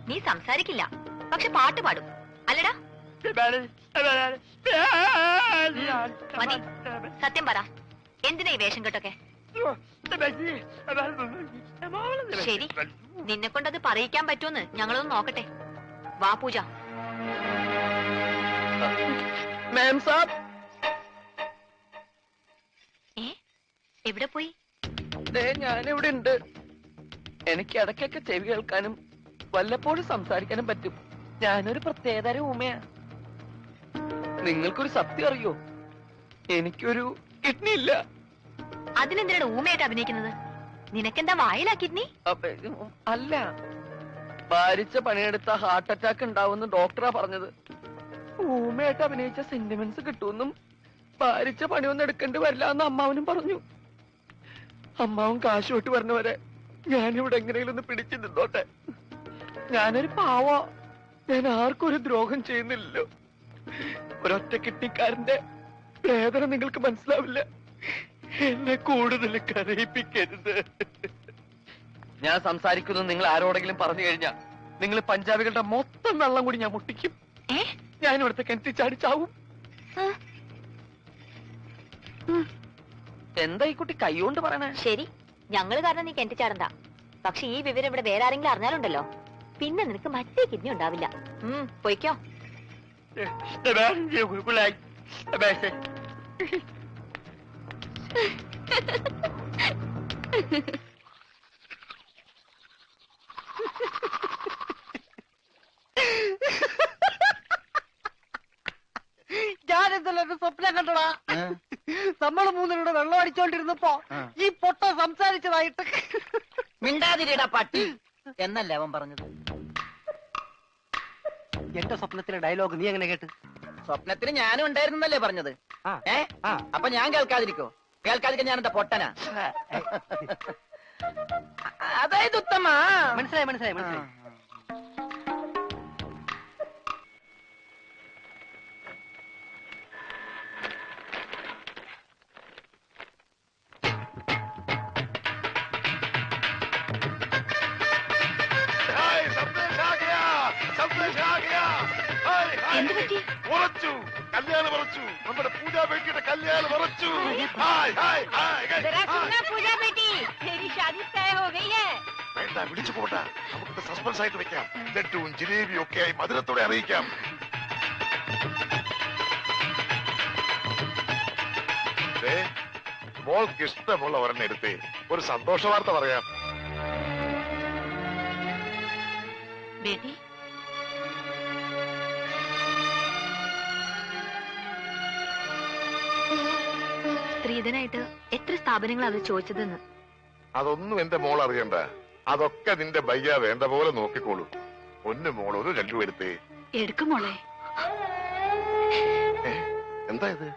നീ സംസാരിക്കില്ല, പക്ഷെ പാട്ട് പാടും അല്ലടാ? മതി, സത്യം പറ, എന്തിനാ ഈ വേഷം കെട്ടൊക്കെ? ശരി, നിന്നെ കൊണ്ടത് പറയിക്കാൻ പറ്റുമെന്ന് ഞങ്ങളൊന്ന് നോക്കട്ടെ. വാ പൂജ. എവിടെ പോയി? ഞാനിവിടെ ഉണ്ട്. എനിക്ക് ഇടയ്ക്കൊക്കെ ചെവി കേൾക്കാനും വല്ലപ്പോഴും സംസാരിക്കാനും പറ്റും. ഞാനൊരു പ്രത്യേകതരം ഊമയാ. നിങ്ങൾക്കൊരു സത്യം അറിയോ? എനിക്കൊരു കിഡ്നി ഇല്ല. അതിനെന്തിനാണ് ഊമയായിട്ട് അഭിനയിക്കുന്നത്? നിനക്കെന്താ വായിലാ കിഡ്നി? അല്ല, ഭാരിച്ച പണിയെടുത്ത ഹാർട്ട് അറ്റാക്ക് ഉണ്ടാവുമെന്ന് ഡോക്ടറാ പറഞ്ഞത്. ഊമയായിട്ട് അഭിനയിച്ച സെന്റിമെന്റ്സ് കിട്ടുമെന്നും ഭാരിച്ച പണിയൊന്നും എടുക്കേണ്ടി വരില്ല എന്ന് അമ്മാവനും പറഞ്ഞു. അമ്മാവൻ കാശ് വിട്ട് പറഞ്ഞവരെ ഞാനിവിടെ എങ്ങനെയും ഒന്ന് പിടിച്ചു നിന്നോട്ടെ. ഞാനൊരു പാവ, ഞാൻ ആർക്കും ഒരു ദ്രോഹം ചെയ്യുന്നില്ലല്ലോ. ഒരൊറ്റ കിഡ്നിക്കാരന്റെ വേദന നിങ്ങൾക്ക് മനസ്സിലാവില്ല. എന്നെ കൂടുതൽ കരയിപ്പിക്കരുത്. ഞാൻ സംസാരിക്കുന്നത് നിങ്ങൾ ആരോടെങ്കിലും പറഞ്ഞു കഴിഞ്ഞാൽ നിങ്ങൾ പഞ്ചാബികളുടെ മൊത്തം വെള്ളം കൂടി ഞാൻ മുട്ടിക്കും. ഞാൻ ഇവിടുത്തെ കിണറ്റി ചാടിച്ചാവും. എന്താ ഈ കുട്ടി കൈകൊണ്ട് പറയണേ? ശരി, ഞങ്ങള് കാരണം നീ കിണറ്റിച്ചാടണ്ട. പക്ഷെ ഈ വിവരം ഇവിടെ വേറെ ആരെങ്കിലും അറിഞ്ഞാലുണ്ടല്ലോ, പിന്നെ നിനക്ക് മറ്റേ കിഡ്നി ഉണ്ടാവില്ല. പൊയ്ക്കോ. ഞാനെന്തല്ലോ സ്വപ്നം കണ്ടോടാ. നമ്മള് മൂന്നിലൂടെ വെള്ളം അടിച്ചോണ്ടിരുന്നപ്പോ ഈ പൊട്ട സംസാരിച്ചതായിട്ട്. മിണ്ടാതിരിടാ പട്ടി എന്നല്ലേ അവൻ പറഞ്ഞത്. എന്റെ സ്വപ്നത്തിലെ ഡയലോഗ് നീ എങ്ങനെ കേട്ട്? സ്വപ്നത്തിന് ഞാനും ഉണ്ടായിരുന്നല്ലേ പറഞ്ഞത്. അപ്പൊ ഞാൻ കേൾക്കാതിരിക്കോ? കേൾക്കാതിരിക്കാൻ ഞാൻ എന്താ പൊട്ടനാ? അതായത് ഉത്തമ. മനസ്സിലായി മനസ്സിലായി മനസ്സിലായി. ഉറച്ചു, കല്യാണം ഉറച്ചു. നമ്മുടെ പൂജാ ബേട്ടിയുടെ കല്യാണം ഉറച്ചു. വേണ്ട, വിളിച്ചു പോട്ടാ. നമുക്ക് സസ്പെൻസ് ആയിട്ട് വെക്കാം. ലഡ്ഡുവും ജിലേബിയും ഒക്കെ ആയി മധുരത്തോടെ അറിയിക്കാം. മോൾക്ക് ഇഷ്ടമുള്ള ഒരെണ്ണം എടുത്തേ ഒരു സന്തോഷ വാർത്ത പറയാം. ബേട്ടി, സ്ത്രീധനായിട്ട് എത്ര സ്ഥാപനങ്ങൾ അത് ചോദിച്ചതെന്ന്. അതൊന്നും എന്റെ മോൾ അറിയണ്ട. അതൊക്കെ നിന്റെ ബയ്യ വേണ്ട പോലെ നോക്കിക്കോളൂ. ഒന്ന് മോൾ ഒരു ലഡ്ഡു എടുത്തേ. എടുക്കും മോളെ. എന്താ ഇത്?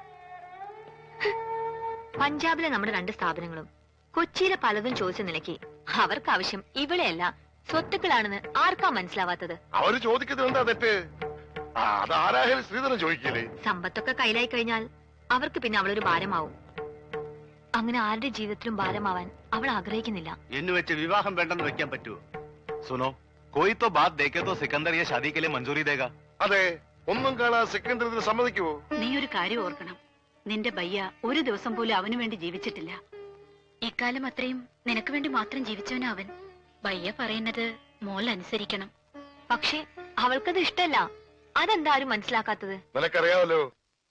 പഞ്ചാബിലെ നമ്മുടെ 2 സ്ഥാപനങ്ങളും കൊച്ചിയിലെ പലതും ചോദിച്ച നിലയ്ക്ക് അവർക്ക് ആവശ്യം ഇവിടെയല്ല സ്വത്തുക്കളാണെന്ന് ആർക്കാ മനസ്സിലാവാത്തത്? അവര് ചോദിക്കുന്നത് എന്താ തെറ്റ്? അതാരായാലും സ്ത്രീധനം ചോദിക്കില്ലേ? സമ്പത്തൊക്കെ കയ്യിലായി കഴിഞ്ഞാൽ അവർക്ക് പിന്നെ അവളൊരു ഭാരമാവും. അങ്ങനെ ആരുടെ ജീവിതത്തിലും ഭാരമാവാൻ അവൾ ആഗ്രഹിക്കുന്നില്ല. എന്ന് വെച്ച് വിവാഹം വേണ്ടെന്ന് വെക്കാൻ പറ്റുമോ? സുനോ, കോയി തോ ബാത് ദേഖേ തോ സിക്കന്ദർ യെ ഷാദി കെ ലിയെ മഞ്ജൂരി ദേഗാ. അതെ, ഒന്നും കാണാൻ സിക്കന്ദർ ഇതിന് സമ്മതിക്കുമോ? നീ ഒരു കാര്യം ഓർക്കണം, നിന്റെ ബയ്യ ഒരു ദിവസം പോലും അവന് വേണ്ടി ജീവിച്ചിട്ടില്ല. ഇക്കാലം അത്രയും നിനക്ക് വേണ്ടി മാത്രം ജീവിച്ചവനാ അവൻ. ബയ്യ പറയുന്നത് മോൾ അനുസരിക്കണം. പക്ഷെ അവൾക്കത് ഇഷ്ടല്ല. അതെന്താരും മനസ്സിലാക്കാത്തത്? നിനക്കറിയാമല്ലോ,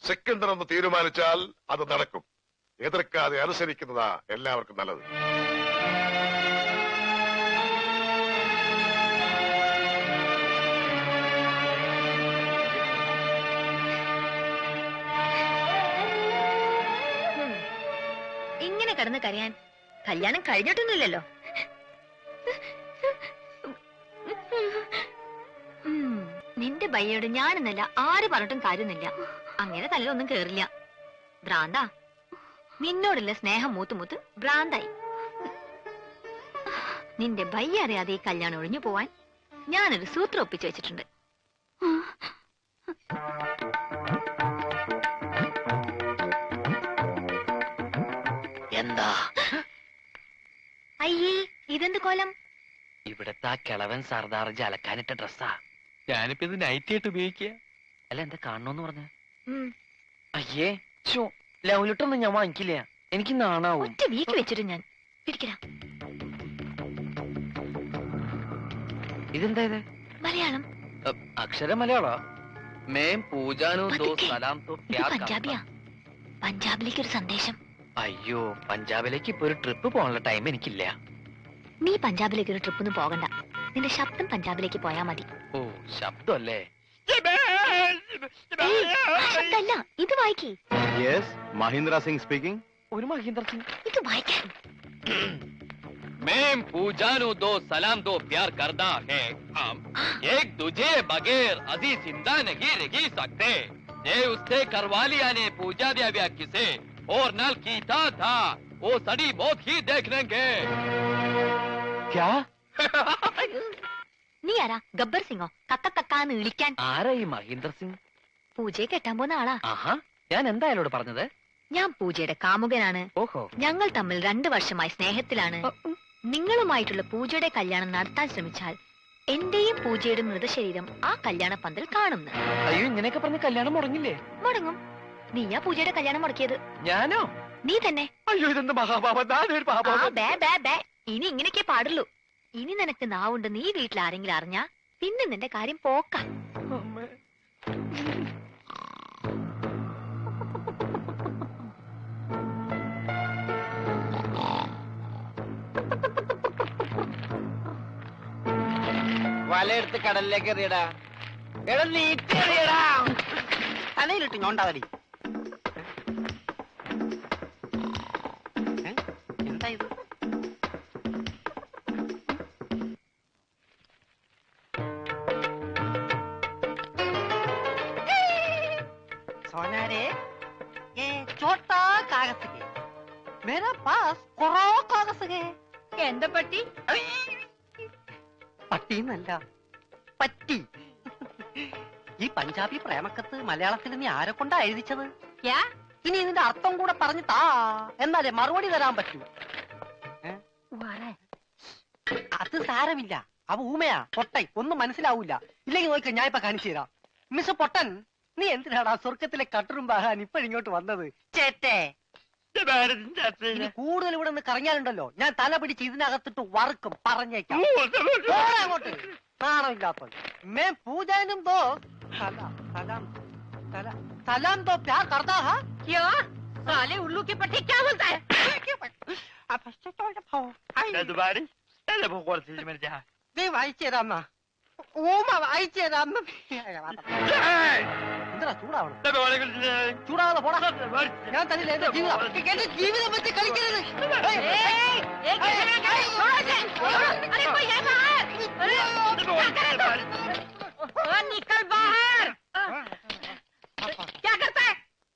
സിക്കന്ദർ ഒന്ന് തീരുമാനിച്ചാൽ അത് നടക്കും. എതിർക്കാതെ അനുസരിക്കുന്നതാ എല്ലാവർക്കും നല്ലത്. ഇങ്ങനെ കിടന്ന് കരയാൻ കല്യാണം കഴിഞ്ഞിട്ടൊന്നുമില്ലല്ലോ. നിന്റെ ബയ്യോട് ഞാനെന്നല്ല ആര് പറഞ്ഞിട്ടും കാര്യമൊന്നുമില്ല. അങ്ങനെ തല്ലൊന്നും കേറില്ല. ഭ്രാന്താ. നിന്നോടുള്ള സ്നേഹം മൂത്ത് ഭ്രാന്തായി. നിന്റെ ബയ്യ അറിയാതെ ഈ കല്യാണം ഒഴിഞ്ഞു പോവാൻ ഞാനൊരു സൂത്രം ഒപ്പിച്ചു വെച്ചിട്ടുണ്ട്. എന്താ? അയ്യേ, ഇതെന്ത് കോലം? ഇവിടത്തെ ആ കിളവൻ സർദാർജി അലക്കാനിട്ട ഡ്രസ്സാ. ഞാനിപ്പോ ഇത് നൈറ്റ് ആയിട്ട് ഉപയോഗിക്കുക. അല്ല എന്താ കാണണോന്ന് പറഞ്ഞ? അയ്യേ ചോ, ലവ് ലെറ്റർ ഒന്നും ഞാൻ വാങ്ങിക്കില്ല, എനിക്ക് നാണാവും. ഒറ്റ വീക്ക് വെച്ചിട്ട് ഞാൻ പിടിക്കരാ. ഇതെന്താ ഇത്? മലയാളം. അക്ഷരം മലയാളോ? മേം പൂജാനു ദോ പതുക്കെ. സലാം തോ ഇത് പ്യാർ പഞ്ചാബിയാ. കർത്താ. പഞ്ചാബിലേക്ക് ഒരു സന്ദേശം. അയ്യോ, പഞ്ചാബിലേക്ക് ഇപ്പൊ ഒരു ട്രിപ്പ് പോകാനുള്ള ടൈം എനിക്കില്ല. നീ പഞ്ചാബിലേക്ക് ഒരു ട്രിപ്പൊന്നും പോകണ്ട. നിന്റെ ശബ്ദം പഞ്ചാബിലേക്ക് പോയാ മതി. ഓ, ശബ്ദമല്ലേ? ഏയ്, ആ ശബ്ദമല്ല, ഇത് വായിക്കേ. Yes, Mahindra Singh speaking. ഒരു മഹീന്ദ്ര സിംഗ്. ഇത് വായിക്കാൻ. മേം പൂജാനു ദോ സലാം ദോ പ്യാർ കർദാ ഹേ ഹം एक दूजे बगैर अजी जिंदा नहीं रह सकते ये उससे करवा लिया ने पूजा दिया व्या किसे और नल कीता था वो सड़ी मौत ही देख लेंगे क्या നീ ആരാ? ഗബ്ബർ സിംഗോ? കക്ക കക്കാന്ന് വിളിക്കാൻ. ആരാ ഈ മഹീന്ദ്ര സിംഗ്? പൂജയെ കെട്ടാൻ പോകുന്ന ആളാ. ആഹാ, ഞാൻ എന്താ അയാളോട് പറഞ്ഞത്? ഞാൻ പൂജയുടെ കാമുകനാണ്. ഓഹോ, ഞങ്ങൾ തമ്മിൽ 2 വർഷമായി സ്നേഹത്തിലാണ്. നിങ്ങളുമായിട്ടുള്ള പൂജയുടെ കല്യാണം നടത്താൻ ശ്രമിച്ചാൽ എന്റെയും പൂജയുടെ മൃതശരീരം ആ കല്യാണ പന്തൽ കാണുന്നു. അയ്യോ, ഇങ്ങനെയൊക്കെ പറഞ്ഞ് കല്യാണം മുടങ്ങില്ലേ? മുടങ്ങും. നീയാ പൂജയുടെ കല്യാണം മുടക്കിയത്. ഞാനോ? നീ തന്നെ. അയ്യോ, ഇതെന്ത് മഹാപാപം! ആ, ബേ ബേ ബേ. ഇനി ഇങ്ങനെയൊക്കെ പാടുള്ളൂ. ഇനി നിനക്ക് നാവുണ്ട്. നീ വീട്ടിൽ ആരെങ്കിലും അറിഞ്ഞാ പിന്നെ നിന്റെ കാര്യം പോക്ക. വലയെടുത്ത് കടലിലേക്ക് എറിയടാ. എടാ നീട്ടി എറിയടാ. തലയിലിട്ട് ഞോണ്ടാവലി. എന്താ ഇത്? सोनारे, ये छोटा कागज है। मेरा पास करो कागज है। എന്താ പറ്റി? പട്ടിന്നല്ല, പറ്റി. ഈ പഞ്ചാബി പ്രേമക്കത്ത് മലയാളത്തിൽ നീ ആരെ കൊണ്ടാ എഴുതിച്ചത്? ഇനി ഇതിന്റെ അർത്ഥം കൂടെ പറഞ്ഞു താ, എന്നാലേ മറുപടി തരാൻ പറ്റൂ. അത് സാരമില്ല, അവ ഊമയാ, പൊട്ടൻ, ഒന്നും മനസ്സിലാവൂല. ഇല്ലെങ്കിൽ നോക്ക, ഞാൻ ഇപ്പൊ കാണിച്ചു തരാം. മിസ് പൊട്ടൻ, നീ എന്തിനാടാ സ്വർഗത്തിലെ കട്ടറും പാകാൻ ഇപ്പോഴിങ്ങോട്ട് വന്നത്? ചേട്ടേ, ഇനി കൂടുതൽ ഇവിടെ നിന്ന് കറങ്ങിയാലുണ്ടല്ലോ, ഞാൻ തല പിടിച്ച് ഇതിനകത്തിട്ട് വറുക്കും, പറഞ്ഞേക്കാം. പോടാ അങ്ങോട്ട്, നാണമില്ലാത്ത. മേ പൂജാനും ദോ സലാം സലാം സലാം ദോ പ്യാർ കർത്താ ഹാ. ക്യാ? സാലേ ഉള്ളൂ की पट्टी क्या बोलता है? നീ വായിച്ചു തരാന്ന ഊമ, വായിച്ചു തരാന്ന. എന്താ ചൂടാവണം? ചൂടാവാതെ പോടാ. ഞാൻ തന്നില്ല എന്റെ ജീവിതം. എന്റെ ജീവിതം വെച്ച് കളിക്കരുത്.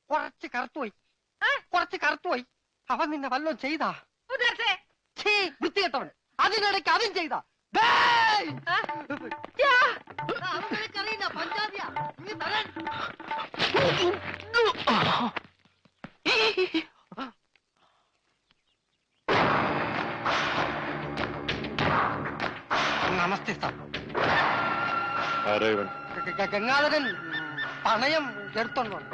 കുറച്ച് കറുത്തുപോയി, കുറച്ച് കറുത്തുപോയി. അവൻ നിന്നെ വല്ലതും ചെയ്താ? വൃത്തികെട്ടവൻ, അതിനിടയ്ക്ക് അതും ചെയ്താ? അറിയില്ല, പഞ്ചാബിയാ. നീ തരാൻ. നമസ്തേ സാർ. ആരാ ഇവൻ? ഗംഗാധരൻ പണയം എടുത്തോണ്ട് വന്നു.